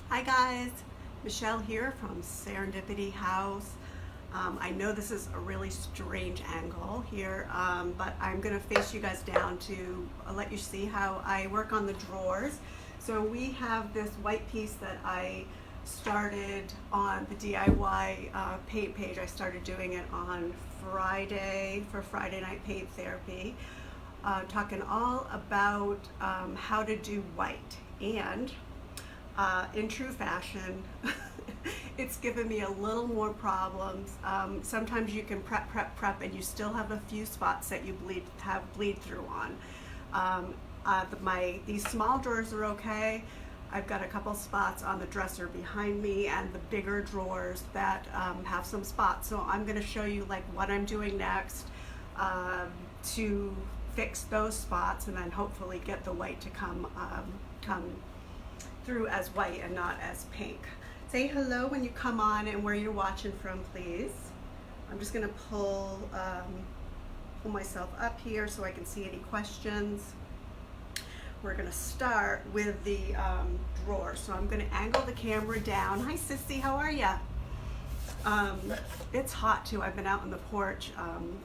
Hi guys, Michelle here from Serendipity House. I know this is a really strange angle here, but I'm going to face you guys down to let you see how I work on the drawers. So we have this white piece that I started on the DIY paint page. I started doing it on Friday for Friday Night Paint Therapy, talking all about how to do white. And in true fashion, it's given me a little more problems. Sometimes you can prep, and you still have a few spots that you bleed through on. These small drawers are okay. I've got a couple spots on the dresser behind me, and the bigger drawers that have some spots. So I'm going to show you like what I'm doing next to fix those spots, and then hopefully get the white to come through as white and not as pink. Say hello when you come on and where you're watching from, please. I'm just going to pull myself up here so I can see any questions. We're going to start with the drawer. So I'm going to angle the camera down. Hi Sissy, how are ya? It's hot too. I've been out on the porch.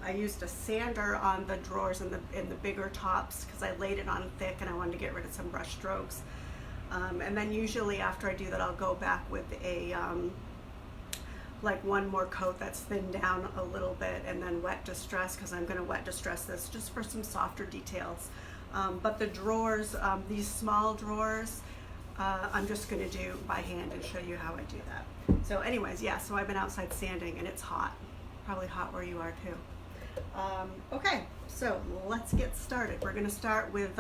I used a sander on the drawers in the bigger tops because I laid it on thick and I wanted to get rid of some brush strokes. And then usually after I do that, I'll go back with a like one more coat that's thinned down a little bit, and then wet distress, because I'm going to wet distress this just for some softer details. But the drawers, these small drawers, I'm just going to do by hand and show you how I do that. So anyways, yeah, so I've been outside sanding and it's hot. Probably hot where you are too. Okay, so let's get started. We're going to start with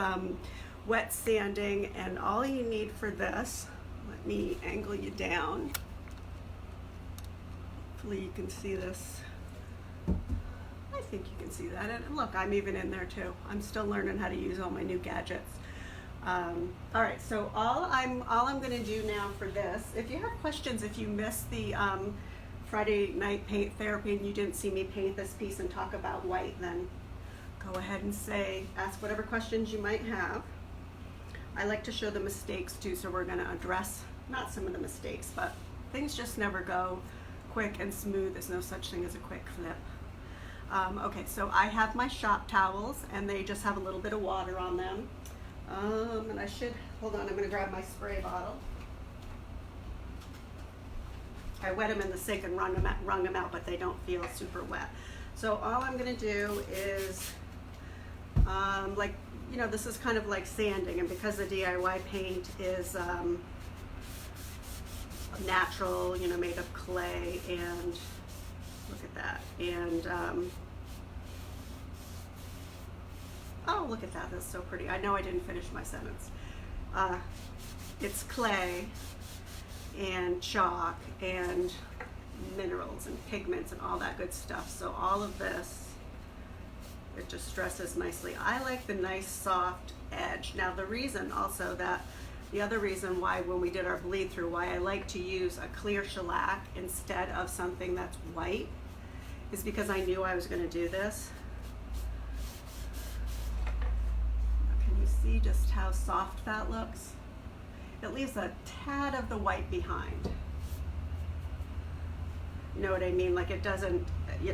wet sanding, and all you need for this, let me angle you down. Hopefully you can see this. I think you can see that. And look, I'm even in there too. I'm still learning how to use all my new gadgets. All right, so all I'm going to do now for this, if you have questions, if you missed the Friday Night Paint Therapy and you didn't see me paint this piece and talk about white, then go ahead and ask whatever questions you might have. I like to show the mistakes too, so we're going to address not some of the mistakes, but things just never go quick and smooth. There's no such thing as a quick flip. Okay, so I have my shop towels, and they just have a little bit of water on them. And hold on, I'm going to grab my spray bottle. I wet them in the sink and wrung them out, but they don't feel super wet. So all I'm going to do is, this is kind of like sanding, and because the DIY paint is natural, made of clay, and look at that, and oh, look at that, that's so pretty. I know I didn't finish my sentence. It's clay and chalk and minerals and pigments and all that good stuff. So all of this, it just stresses nicely. I like the nice soft edge. Now the other reason why when we did our bleed through, why I like to use a clear shellac instead of something that's white, is because I knew I was going to do this. Can you see just how soft that looks? It leaves a tad of the white behind. You know what I mean? Like it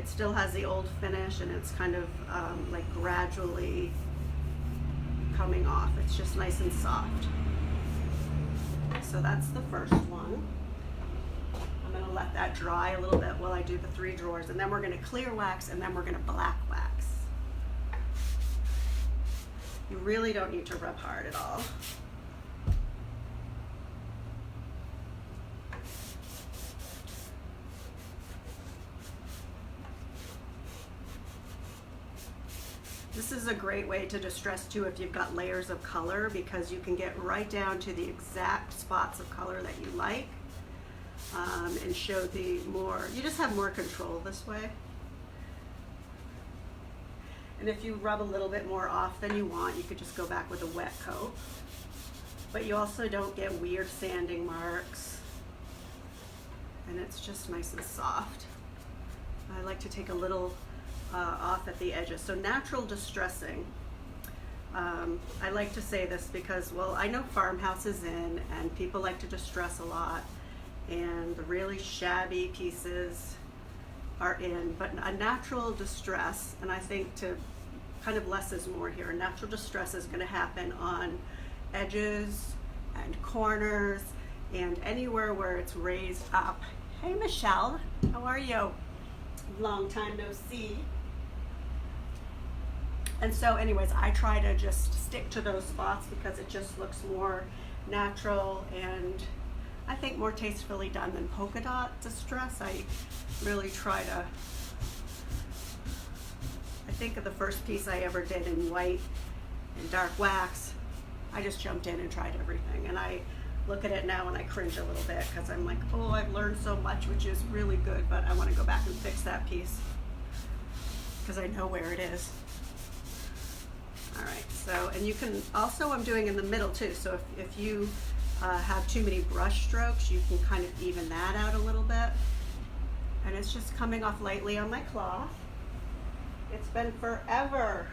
still has the old finish, and it's kind of like gradually coming off. It's just nice and soft. So that's the first one. I'm going to let that dry a little bit while I do the 3 drawers, and then we're going to clear wax, and then we're going to black wax. You really don't need to rub hard at all. This is a great way to distress too if you've got layers of color, because you can get right down to the exact spots of color that you like, and show you just have more control this way. And if you rub a little bit more off than you want, you could just go back with a wet coat. But you also don't get weird sanding marks, and it's just nice and soft. I like to take a little off at the edges. So natural distressing I like to say this because, well, I know farmhouse is in and people like to distress a lot, and the really shabby pieces are in, but a natural distress, and I think to kind of less is more here, natural distress is going to happen on edges and corners and anywhere where it's raised up. Hey Michelle, how are you? Long time no see. And so anyways, I try to just stick to those spots because it just looks more natural and I think more tastefully done than polka dot distress. I really try to, I think of the first piece I ever did in white and dark wax. I just jumped in and tried everything, and I look at it now and I cringe a little bit because I'm like, oh, I've learned so much, which is really good, but I want to go back and fix that piece because I know where it is. All right, so, and you can also, I'm doing in the middle too, so if you have too many brush strokes, you can kind of even that out a little bit. And it's just coming off lightly on my cloth. It's been forever.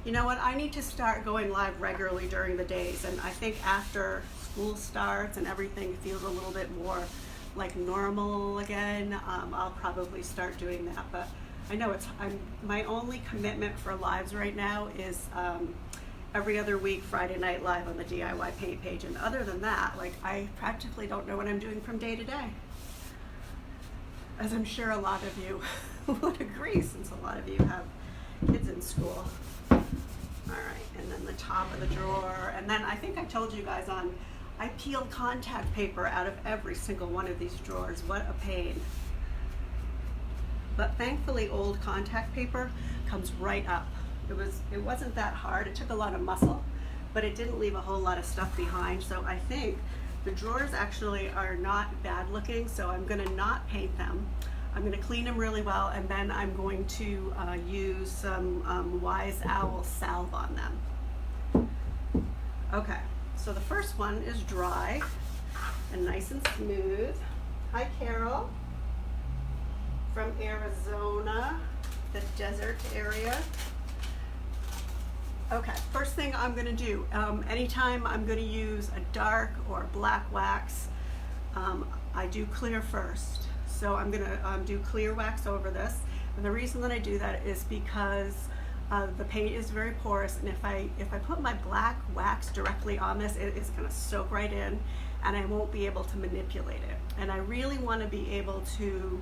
You know what, I need to start going live regularly during the days, and I think after school starts and everything feels a little bit more like normal again, I'll probably start doing that. But I know my only commitment for lives right now is every other week, Friday night live on the DIY paint page. And other than that, like, I practically don't know what I'm doing from day to day. As I'm sure a lot of you would agree, since a lot of you have kids in school. All right, and then the top of the drawer. And then I think I told you guys I peeled contact paper out of every single one of these drawers. What a pain. But thankfully, old contact paper comes right up. It wasn't that hard. It took a lot of muscle, but it didn't leave a whole lot of stuff behind. So I think the drawers actually are not bad looking, so I'm gonna not paint them. I'm gonna clean them really well, and then I'm going to use some Wise Owl salve on them. Okay, so the first one is dry and nice and smooth. Hi, Carol. From Arizona, the desert area. Okay, first thing I'm gonna do, anytime I'm gonna use a dark or black wax, I do clear first. So I'm gonna do clear wax over this. And the reason that I do that is because the paint is very porous, and if I put my black wax directly on this, it's gonna soak right in, and I won't be able to manipulate it. And I really wanna be able to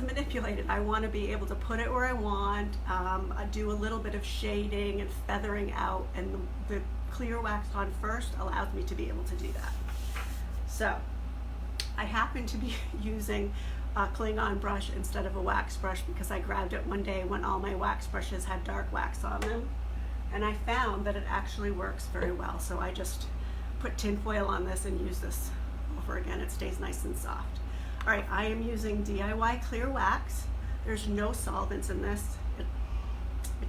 manipulate it. I want to be able to put it where I want. I do a little bit of shading and feathering out, and the clear wax on first allows me to be able to do that. So I happen to be using a Klingon brush instead of a wax brush because I grabbed it one day when all my wax brushes had dark wax on them, and I found that it actually works very well. So I just put tin foil on this and use this over again. It stays nice and soft. All right, I am using DIY clear wax. There's no solvents in this. It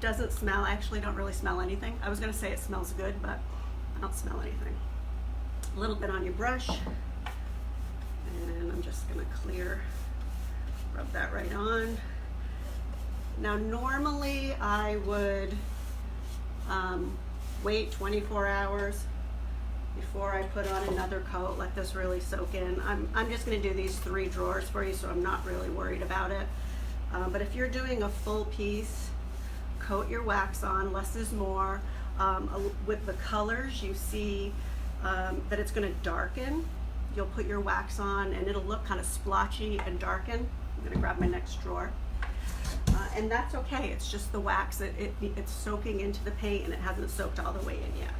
doesn't smell. I actually don't really smell anything. I was gonna say it smells good, but I don't smell anything. A little bit on your brush, and I'm just gonna rub that right on. Now, normally I would wait 24 hours before I put on another coat, let this really soak in. I'm just gonna do these 3 drawers for you, so I'm not really worried about it. But if you're doing a full piece, coat your wax on, less is more. With the colors, you see that it's gonna darken. You'll put your wax on and it'll look kind of splotchy and darken. I'm gonna grab my next drawer. And that's okay, it's just the wax, it's soaking into the paint and it hasn't soaked all the way in yet.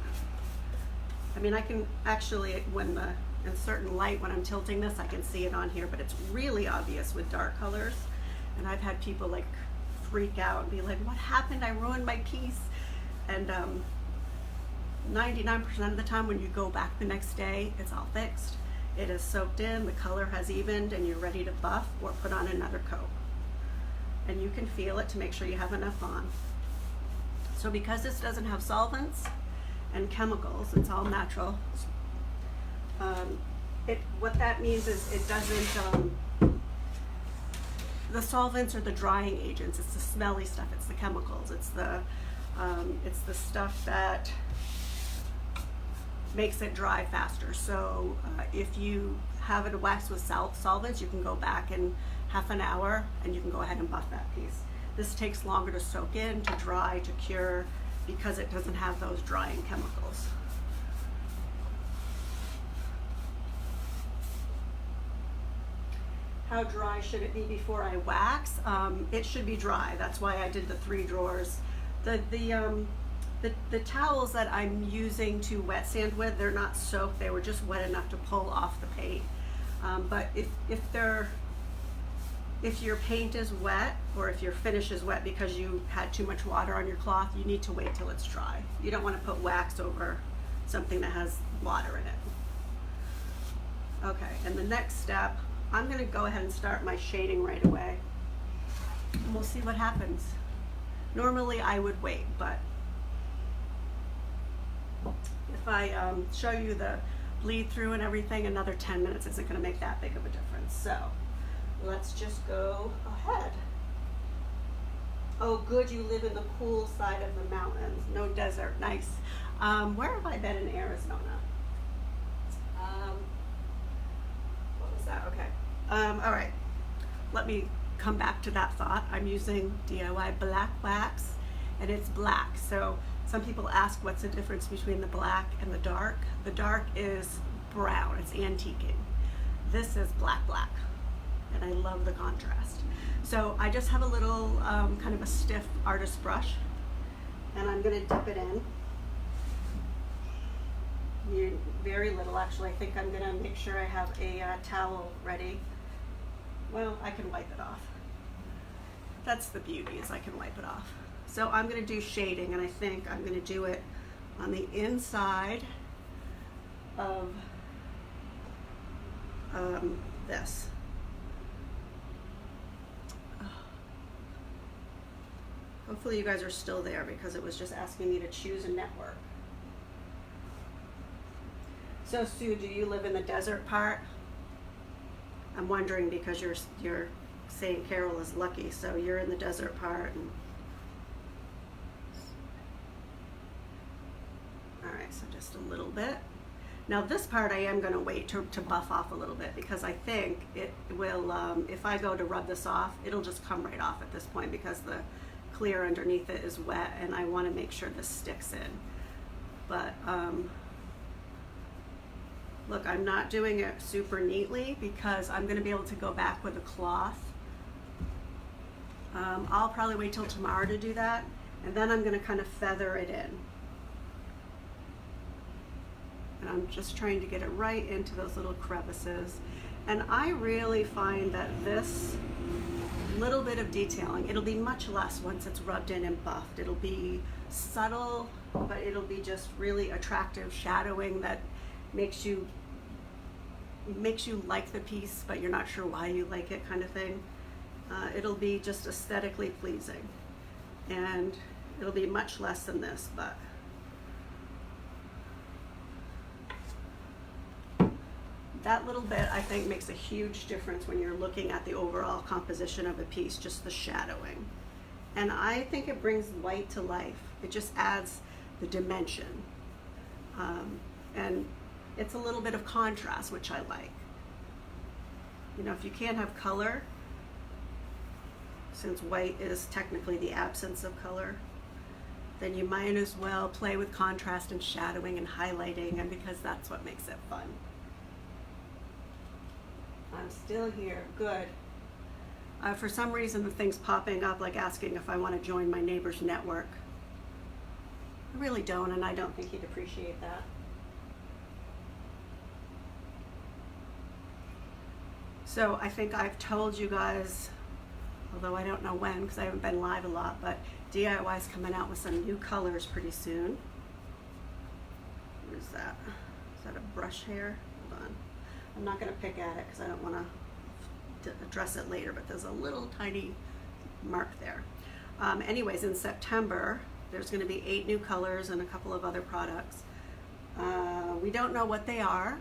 I mean, I can actually, in certain light, when I'm tilting this, I can see it on here, but it's really obvious with dark colors. And I've had people like freak out and be like, what happened? I ruined my piece. And 99% of the time when you go back the next day, it's all fixed. It is soaked in, the color has evened, and you're ready to buff or put on another coat. And you can feel it to make sure you have enough on. So because this doesn't have solvents and chemicals, it's all natural. What that means is it doesn't, the solvents are the drying agents, it's the smelly stuff, it's the chemicals, it's the It's the stuff that makes it dry faster. So if you have it waxed with solvents, you can go back in half an hour and you can go ahead and buff that piece. This takes longer to soak in, to dry, to cure, because it doesn't have those drying chemicals. How dry should it be before I wax? It should be dry. That's why I did the 3 drawers. The towels that I'm using to wet sand with, they're not soaked. They were just wet enough to pull off the paint. But if your paint is wet, or if your finish is wet because you had too much water on your cloth, you need to wait till it's dry. You don't want to put wax over something that has water in it. Okay, and the next step, I'm going to go ahead and start my shading right away. And we'll see what happens. Normally I would wait, but if I show you the bleed through and everything, another 10 minutes isn't going to make that big of a difference. So let's just go ahead. Oh, good, you live in the cool side of the mountains. No desert, nice. Where have I been in Arizona? What was that? Okay. All right, let me come back to that thought. I'm using DIY black wax, and it's black. So some people ask what's the difference between the black and the dark. The dark is brown, it's antiquing. This is black, and I love the contrast. So I just have a little kind of a stiff artist brush, and I'm gonna dip it in. Very little, actually. I think I'm gonna make sure I have a towel ready. Well, I can wipe it off. That's the beauty, is I can wipe it off. So I'm gonna do shading, and I think I'm gonna do it on the inside of this. Hopefully you guys are still there, because it was just asking me to choose a network. So Sue, do you live in the desert part? I'm wondering, because you're saying Carol is lucky, so you're in the desert part. And all right, so just a little bit. Now this part I am going to wait to buff off a little bit, because I think it will, if I go to rub this off, it'll just come right off at this point, because the clear underneath it is wet, and I want to make sure this sticks in. But look, I'm not doing it super neatly, because I'm going to be able to go back with a cloth. I'll probably wait till tomorrow to do that, and then I'm going to kind of feather it in. And I'm just trying to get it right into those little crevices. And I really find that this little bit of detailing, it'll be much less once it's rubbed in and buffed. It'll be subtle, but it'll be just really attractive shadowing that makes you like the piece, but you're not sure why you like it, kind of thing. It'll be just aesthetically pleasing, and it'll be much less than this, but that little bit, I think, makes a huge difference when you're looking at the overall composition of a piece, just the shadowing. And I think it brings white to life. It just adds the dimension. And it's a little bit of contrast, which I like. You know, if you can't have color, since white is technically the absence of color, then you might as well play with contrast and shadowing and highlighting, and because that's what makes it fun. I'm still here, good. For some reason the thing's popping up like asking if I want to join my neighbor's network. I really don't, and I don't think he'd appreciate that. So I think I've told you guys, although I don't know when because I haven't been live a lot, but DIY's coming out with some new colors pretty soon. What is that? Is that a brush hair? Hold on. I'm not going to pick at it because I don't want to address it later, but there's a little tiny mark there. Anyways, in September, there's going to be 8 new colors and a couple of other products. We don't know what they are.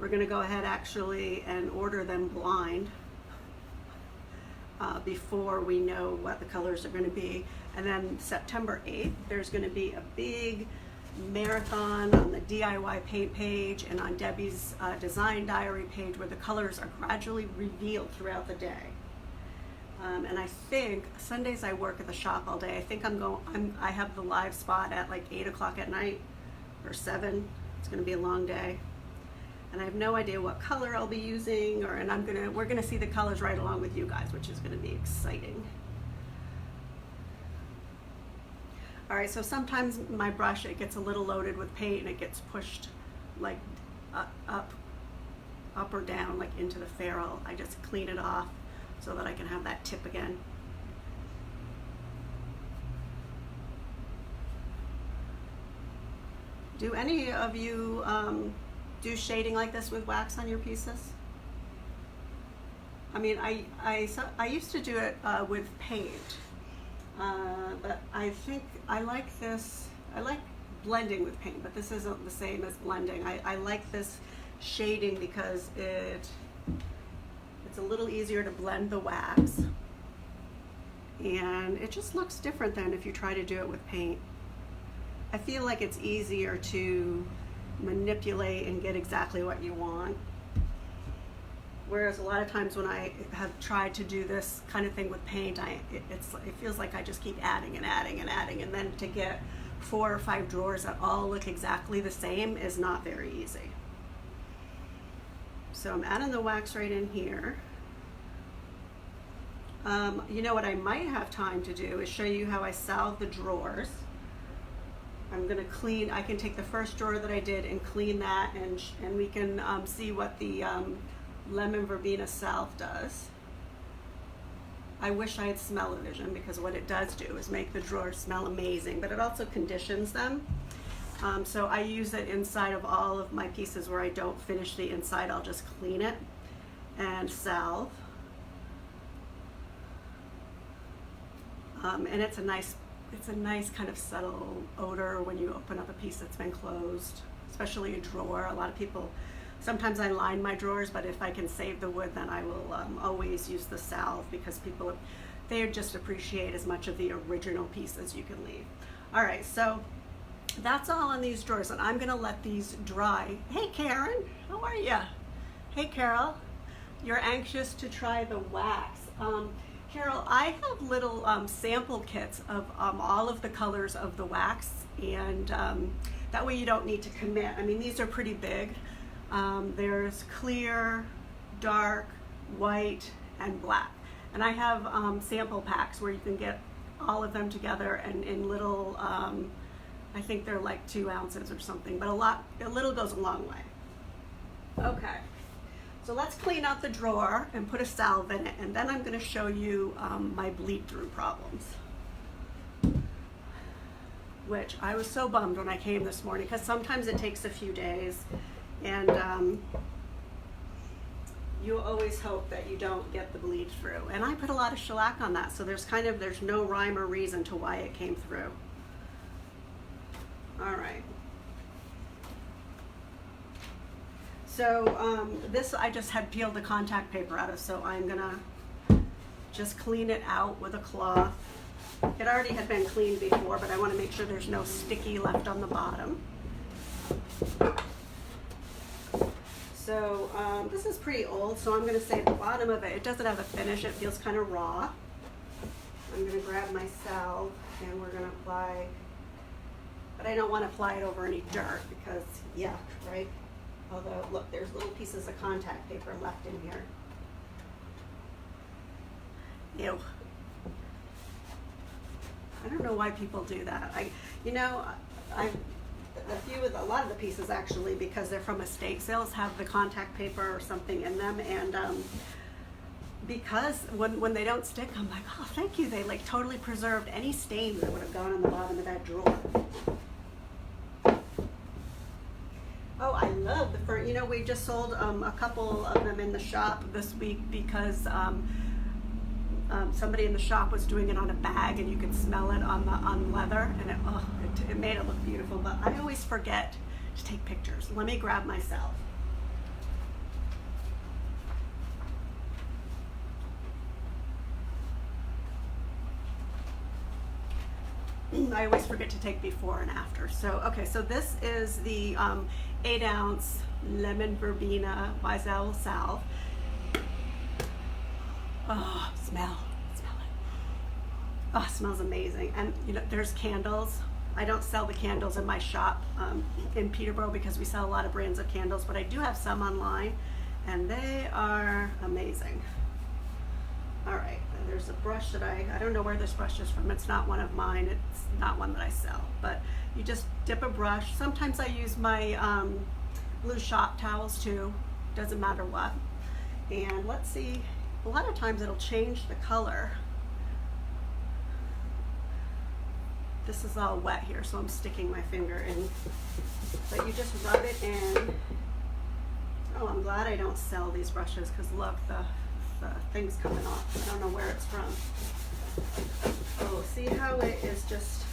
We're going to go ahead actually and order them blind. before we know what the colors are going to be. And then September 8th, there's going to be a big marathon on the DIY paint page and on Debbie's design diary page, where the colors are gradually revealed throughout the day. And I think Sundays I work at the shop all day. I think I have the live spot at like 8 o'clock at night or 7. It's going to be a long day. And I have no idea what color I'll be using, and we're gonna see the colors right along with you guys, which is gonna be exciting. All right, so sometimes my brush, it gets a little loaded with paint and it gets pushed like up or down, like into the ferrule. I just clean it off so that I can have that tip again. Do any of you do shading like this with wax on your pieces? I mean, I used to do it with paint, but I think I like this. I like blending with paint, but this isn't the same as blending. I like this shading because it's a little easier to blend the wax, and it just looks different than if you try to do it with paint. I feel like it's easier to manipulate and get exactly what you want. Whereas a lot of times when I have tried to do this kind of thing with paint, it feels like I just keep adding and adding and adding, and then to get 4 or 5 drawers that all look exactly the same is not very easy. So I'm adding the wax right in here. You know what I might have time to do is show you how I salve the drawers. I'm going to clean, I can take the first drawer that I did and clean that, and we can see what the lemon verbena salve does. I wish I had smell-o-vision, because what it does do is make the drawers smell amazing, but it also conditions them. So I use it inside of all of my pieces where I don't finish the inside. I'll just clean it and salve. And it's a nice kind of subtle odor when you open up a piece that's been closed, especially a drawer. A lot of people, sometimes I line my drawers, but if I can save the wood, then I will always use the salve, because they just appreciate as much of the original piece as you can leave. All right, so that's all on these drawers, and I'm gonna let these dry. Hey Karen, how are you? Hey Carol, you're anxious to try the wax. Carol, I have little sample kits of all of the colors of the wax, and that way you don't need to commit. I mean, these are pretty big. There's clear, dark, white, and black. And I have sample packs where you can get all of them together and in little, I think they're like 2 ounces or something, but a little goes a long way. Okay. So let's clean out the drawer and put a salve in it, and then I'm going to show you my bleed through problems, which I was so bummed when I came this morning, because sometimes it takes a few days, and you always hope that you don't get the bleed through. And I put a lot of shellac on that, so there's no rhyme or reason to why it came through. All right. So this I just had peeled the contact paper out of, so I'm gonna just clean it out with a cloth. It already had been cleaned before, but I want to make sure there's no sticky left on the bottom. So this is pretty old, so I'm going to say at the bottom of it doesn't have a finish. It feels kind of raw. I'm going to grab my salve and we're going to apply, but I don't want to apply it over any dirt because yuck, right? Although, look, there's little pieces of contact paper left in here. Ew. I don't know why people do that. A lot of the pieces actually, because they're from estate sales, have the contact paper or something in them, and because when they don't stick, I'm like, oh, thank you. They like totally preserved any stain that would have gone on the bottom of that drawer. Oh, I love the fern. You know, we just sold a couple of them in the shop this week because somebody in the shop was doing it on a bag, and you could smell it on leather, and it made it look beautiful. But I always forget to take pictures. Let me grab myself. I always forget to take before and after. So, okay, so this is the 8-ounce lemon verbena wise owl salve. Oh, smell it. Oh, it smells amazing. And you know, there's candles. I don't sell the candles in my shop in Peterborough because we sell a lot of brands of candles, but I do have some online, and they are amazing. All right, there's a brush that I don't know where this brush is from. It's not one of mine. It's not one that I sell, but you just dip a brush. Sometimes I use my blue shop towels too. Doesn't matter what. And let's see, a lot of times it'll change the color. This is all wet here, so I'm sticking my finger in. But you just rub it in. Oh, I'm glad I don't sell these brushes, because look, the thing's coming off. I don't know where it's from. Oh, see how it is just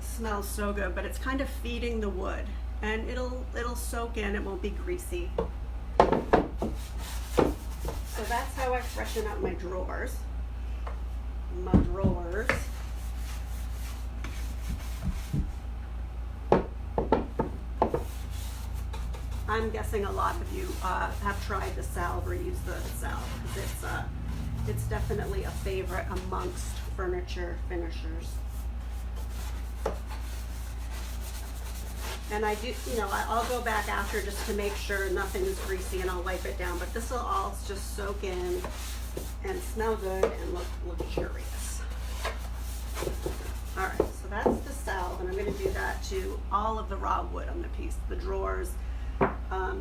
smells so good, but it's kind of feeding the wood, and it'll soak in. It won't be greasy. So that's how I freshen up my drawers. I'm guessing a lot of you have tried the salve or used the salve, because it's definitely a favorite amongst furniture finishers. And I do, you know, I'll go back after just to make sure nothing is greasy, and I'll wipe it down. But this will all just soak in and smell good and look luxurious. All right, so that's the salve, and I'm going to do that to all of the raw wood on the piece, the drawers,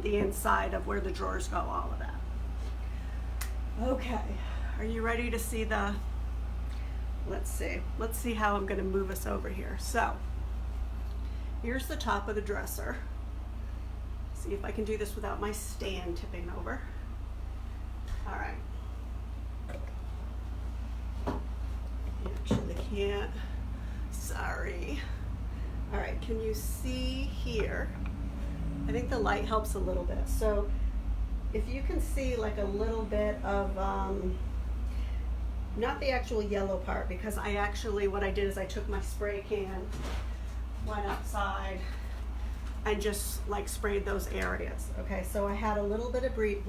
the inside of where the drawers go, all of that. Okay, are you ready to see the, let's see how I'm going to move us over here. So here's the top of the dresser. See if I can do this without my stand tipping over. All right. Actually can't, sorry. All right, can you see here? I think the light helps a little bit. So if you can see like a little bit of, not the actual yellow part, because what I did is I took my spray can, went outside, and just like sprayed those areas. Okay, so I had a little bit of bleed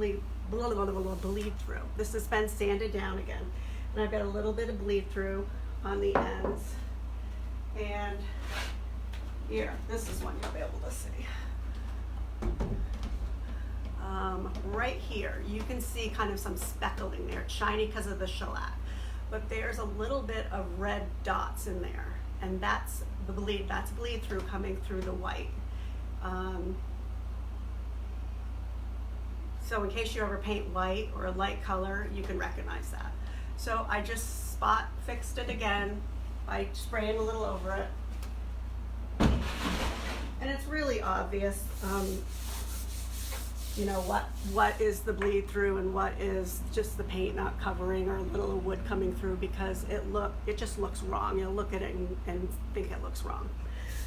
through. This has been sanded down again, and I've got a little bit of bleed through on the ends. And here, this is one you'll be able to see. Right here, you can see kind of some speckling there. It's shiny because of the shellac, but there's a little bit of red dots in there, and that's the bleed. That's bleed through coming through the white. So in case you ever paint white or a light color, you can recognize that. So I just spot fixed it again by spraying a little over it. And it's really obvious, you know, what is the bleed through and what is just the paint not covering, or a little wood coming through, because it just looks wrong. You'll look at it and think it looks wrong.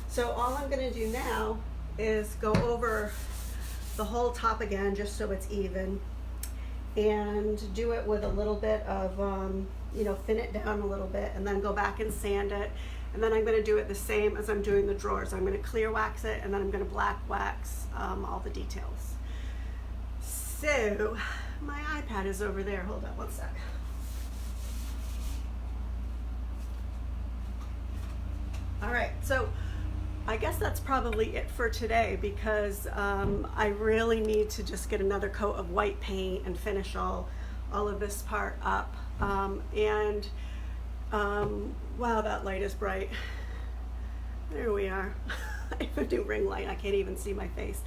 So all I'm going to do now is go over the whole top again, just so it's even, and do it with a little bit of, you know, thin it down a little bit, and then go back and sand it. And then I'm going to do it the same as I'm doing the drawers. I'm going to clear wax it, and then I'm going to black wax all the details. So my iPad is over there. Hold on one sec. All right, so I guess that's probably it for today, because I really need to just get another coat of white paint and finish all of this part up. Wow, that light is bright. There we are. I have a new ring light. I can't even see my face.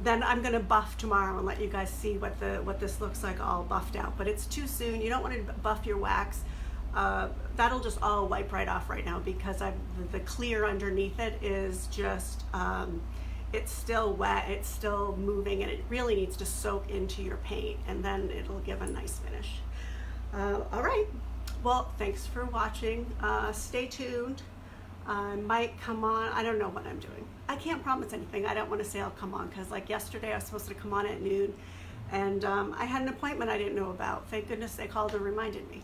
Then I'm going to buff tomorrow and let you guys see what this looks like all buffed out. But it's too soon. You don't want to buff your wax. That'll just all wipe right off right now, because the clear underneath it is just, it's still wet, it's still moving, and it really needs to soak into your paint, and then it'll give a nice finish. All right, well, thanks for watching. Stay tuned. I might come on. I don't know what I'm doing. I can't promise anything. I don't want to say I'll come on, because like yesterday I was supposed to come on at noon, and I had an appointment I didn't know about. Thank goodness they called and reminded me.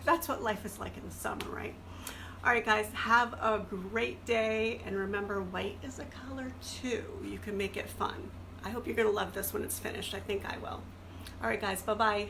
That's what life is like in the summer, right? All right, guys, have a great day. And remember, white is a color too. You can make it fun. I hope you're gonna love this when it's finished. I think I will. All right, guys, bye-bye.